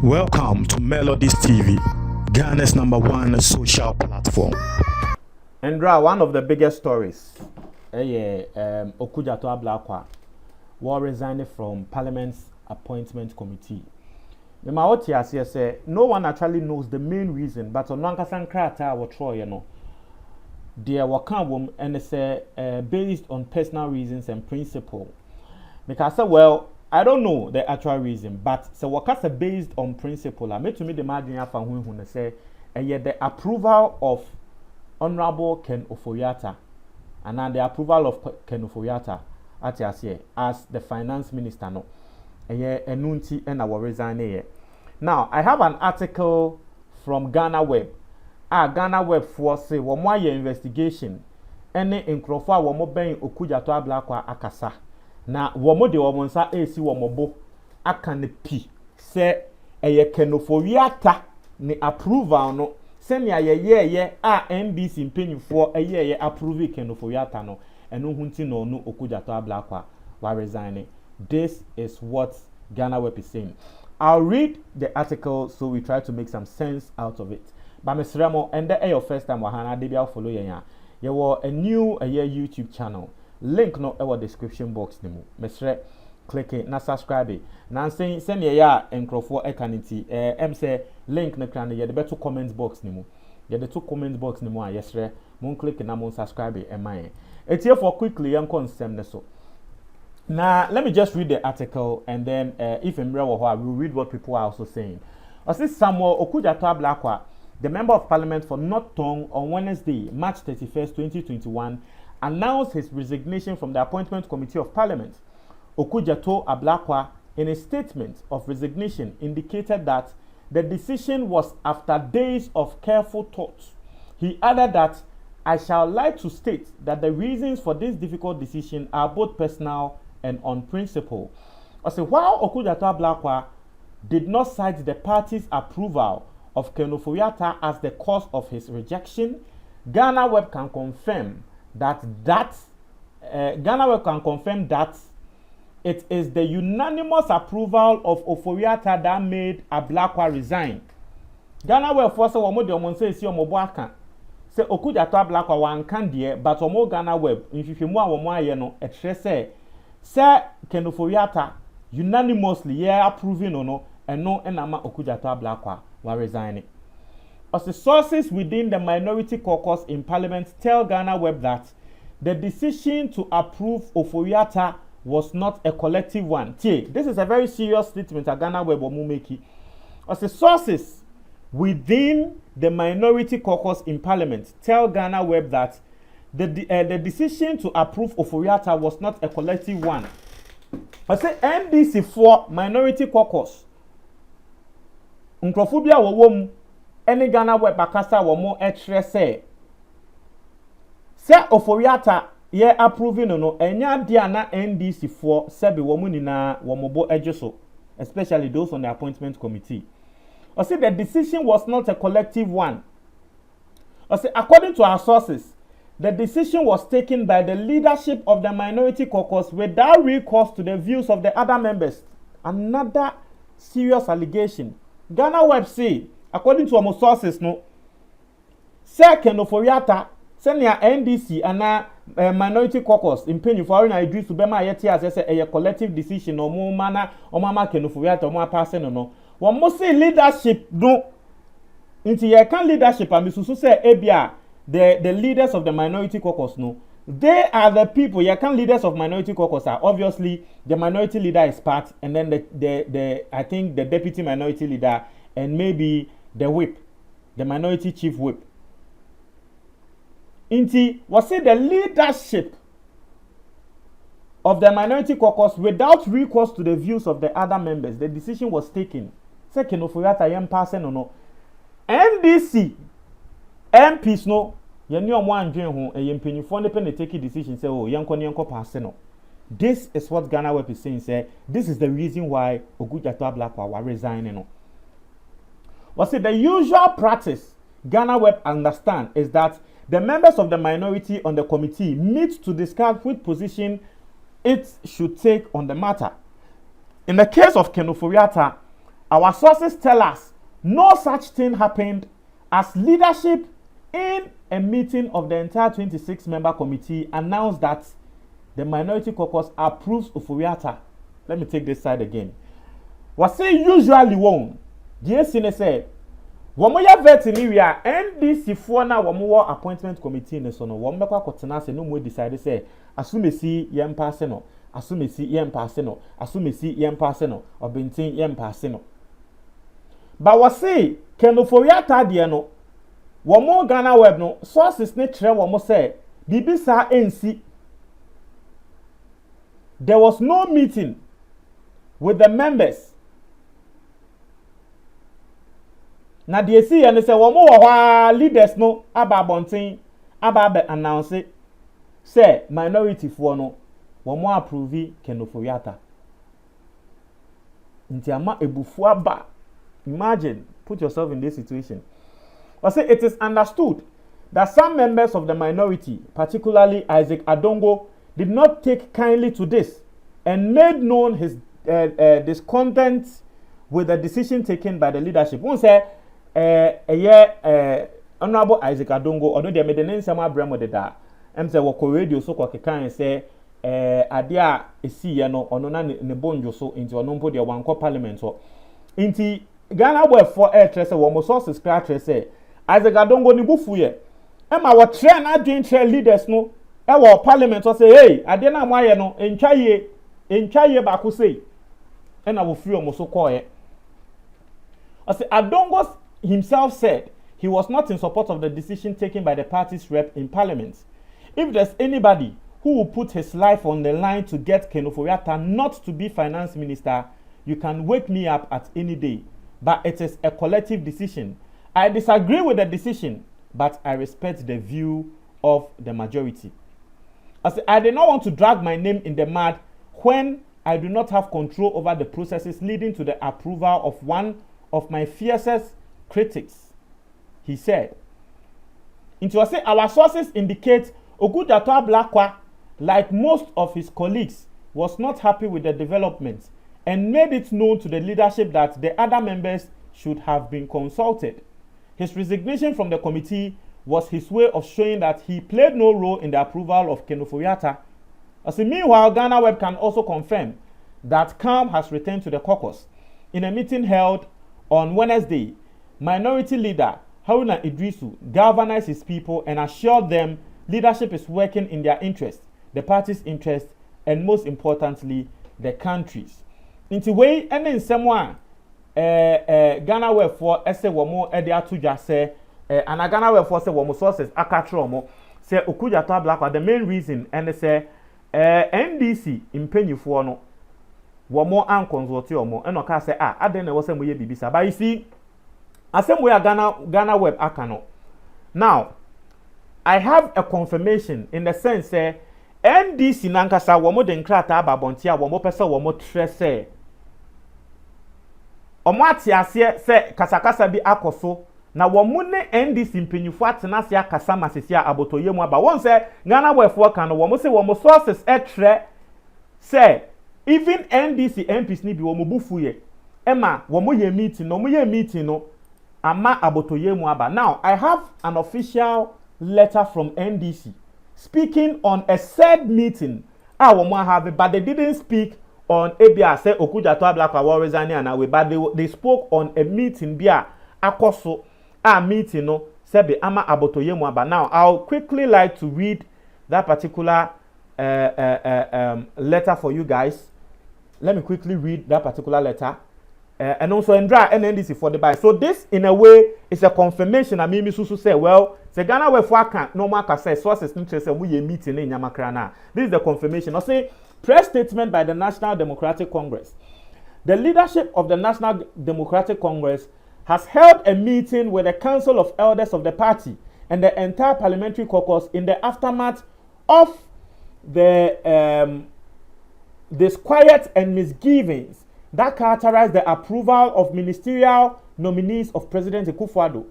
Welcome to Melodies TV, Ghana's #1 social platform. And one of the biggest stories, Okudzeto Ablakwa was resigning from Parliament's appointment committee. The Maotias say no one actually knows the main reason, but on Nankasan Krata or Troy, they were come and they say based on personal reasons and principle. Because I say, well, I don't know the actual reason, but so what based on principle. I made to me the margin for who say yet the approval of Honorable Ken Ofoyata and then the approval of Ken Ofoyata as the finance minister no enunti and our resign. Now I have an article from Ghana Web. Ghana Web for say one more investigation any nkrofo wo mo ben Okudzeto Ablakwa akasa na wo mo de wo nsa esi wo mobo aka ne pi se eye Ken Ofoyata ni approval no se ne ayeye NDC mpanyufo eye approve Ken Ofoyata no eno hunti no no Okudzeto Ablakwa wa resigning. This is what Ghana Web is saying. I'll read the article so we try to make some sense out of it. But Mr. Remo, and the your first time wahana debia follow ya. You were a new YouTube channel. Link no our description box nimu. Mr. Click it, na subscribe it. Na saying send ya enkrofo ekaniti. Say link na kran ye the better comment box nimu. Ye the two comment box nimu a yesre. Mon click na mon subscribe it emaye. It's here for quickly yan consem so. Now, let me just read the article and then if I'm real, we'll read what people are also saying. I see Samuel Okudzeto Ablakwa, the Member of Parliament for North Tongue, on Wednesday, March 31st, 2021, announced his resignation from the Appointment Committee of Parliament. Okudzeto Ablakwa, in a statement of resignation, indicated that the decision was after days of careful thought. He added that, I shall like to state that the reasons for this difficult decision are both personal and on principle. Also, while Okudzeto Ablakwa did not cite the party's approval of Ken Ofoyata as the cause of his rejection, Ghana Web can confirm that it is the unanimous approval of Ofoyata that made Ablakwa resign. Ghana Web force womo de omo say si omo bo aka say Okudzeto Ablakwa wan kan de but omo Ghana Web nhwehwemu a womo aye no etre say Ken Ofoyata unanimously approving no and no enama Okudzeto Ablakwa were resigning. As the sources within the minority caucus in Parliament tell Ghana Web that the decision to approve Ofoyata was not a collective one. This is a very serious statement that Ghana Web will make. As the sources within the minority caucus in Parliament tell Ghana Web that the decision to approve Ofoyata was not a collective one. I say NDC for minority caucus. Nkrofobia wo any Ghana Web akasa wo mo etre say Ofoyata ye approving no enya dia na NDC for sebe wo mu nina wo mobo ejeso, especially those on the appointment committee. I say the decision was not a collective one. I say according to our sources, the decision was taken by the leadership of the minority caucus without recourse to the views of the other members. Another serious allegation. Ghana Web say, according to our sources, no, Ken Ofoyata, senior NDC and minority caucus in penny for an idea to be my as a collective decision or more manner or mama Ken Ofoyata or more person no. One must say leadership no. Into your can leadership and Mrs. say Abia. The leaders of the minority caucus, no, they are the people. You can leaders of minority caucus are obviously the minority leader is part, and then the I think the deputy minority leader and maybe the whip, the minority chief whip. Inti was it the leadership of the minority caucus without recourse to the views of the other members. The decision was taken. Second of that I am passing or no. NDC MPs no yeni omo andwen ho mpanyifo ne pe take decision say oh yanko pass no. This is what Ghana Web is saying say this is the reason why Okudzeto Ablakwa was resigning no. Was it the usual practice Ghana Web understand is that the members of the minority on the committee meet to discuss which position it should take on the matter. In the case of Ken Ofori-Atta, our sources tell us no such thing happened, as leadership in a meeting of the entire 26-member committee announced that the minority caucus approves Ofori-Atta. Let me take this side again. Was say usually won. The senior said, "Wamoya veterinary NDC for na wamowa appointment committee ne so no womekwa kotena se no mo decide say asumesi yem pass no asumesi yem pass no asumesi yem pass no obintin yem pass no." But was say Ken Ofori-Atta de no womo Ghana web no sources ne kire womo say bibi sa NC. There was no meeting with the members. Na the see and say womo wa leaders no aba bonten aba announce say minority for no womo approve Ken Ofori-Atta. Nti ama ebufu aba. Imagine, put yourself in this situation. I say it is understood that some members of the minority, particularly Isaac Adongo, did not take kindly to this and made known his discontent with the decision taken by the leadership. One say, Honorable Isaac Adongo, although they made the name Sama Bremo de da, say wako radio so kwa kekan say, adia esi yano onona ne bonjo so into onompo dia wanko parliament so. Inti Ghana were for air trese womo sources scratch say, Isaac Adongo ni bufu ye. Emma wa train adwin train leaders no e wo parliament so say hey ade na mwaye no entwaye ba ko say e na wo free omo so call ye. I say Adongo himself said he was not in support of the decision taken by the party's rep in parliament. If there's anybody who will put his life on the line to get Ken Ofori-Atta not to be finance minister, you can wake me up at any day, but it is a collective decision. I disagree with the decision, but I respect the view of the majority. I did not want to drag my name in the mud when I do not have control over the processes leading to the approval of one of my fiercest critics, he said. Our sources indicate Okudzeto Ablakwa, like most of his colleagues, was not happy with the developments and made it known to the leadership that the other members should have been consulted. His resignation from the committee was his way of showing that he played no role in the approval of Ken Ofori-Atta. Meanwhile, Ghana Web can also confirm that calm has returned to the caucus. In a meeting held on Wednesday, minority leader Haruna Idrisu galvanized his people and assured them leadership is working in their interest, the party's interest, and most importantly, the country's. Inti way ene nsemo Ghana Web for ese womo ede atuja se ana Ghana Web for se womo sources akatro mo se Okudzeto Ablakwa. The main reason ene se NDC impanyifo no womo an consult yomo eno ka se aden na wo se moye bibisa. But you see asem we Ghana Web akano. Now I have a confirmation in the sense say NDC nankasa womo de nkrata ababonti a womo pese womo trese omo atiase se kasakasa bi akoso na womo ne NDC mpanyufo atenase akasa masisi a abotoyemu aba won se Ghana wefo kan no womo se womo sources etre se even NDC MPs ni bi womo bufuye ema womo ye meeting no ama abotoyemu aba. Now I have an official letter from NDC speaking on a said meeting womo have, but they didn't speak on Ebia say Okudzeto Ablakwa RESIGNED and away, but they spoke on a meeting bia akoso meeting no sebe ama abotoyemu aba. Now I'll quickly like to read that particular letter for you guys. Let me quickly read that particular letter. And also Ndra NDC for the buy. So this in a way is a confirmation. I mean Misusu say, well, se Ghana we for can no more can say sources interest we ye meeting in Yamakrana. This is the confirmation. I say press statement by the National Democratic Congress. The leadership of the National Democratic Congress has held a meeting with the Council of Elders of the party and the entire parliamentary caucus in the aftermath of the disquiet and misgivings that characterized the approval of ministerial nominees of President Akufo-Addo.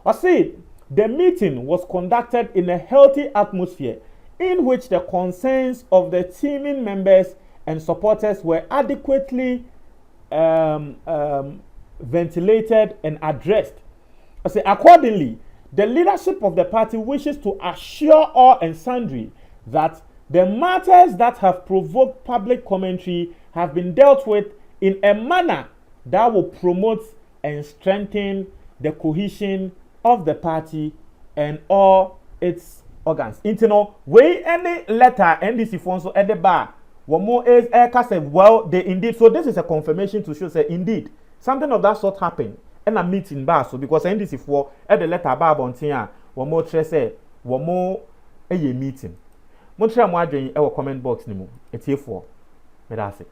I said the meeting was conducted in a healthy atmosphere in which the concerns of the teaming members and supporters were adequately ventilated and addressed. I say, accordingly, the leadership of the party wishes to assure all and sundry that the matters that have provoked public commentary have been dealt with in a manner that will promote and strengthen the cohesion of the party and all its organs. Intino, way any letter NDC Fonso at the bar, one more is say, well, they indeed. So this is a confirmation to show, say, indeed, something of that sort happened. And a meeting bar, so because NDC for at the letter bar bontia, one more say, one more a meeting. Montreal Madrid, our comment box, Nemo, it's here for. Medase.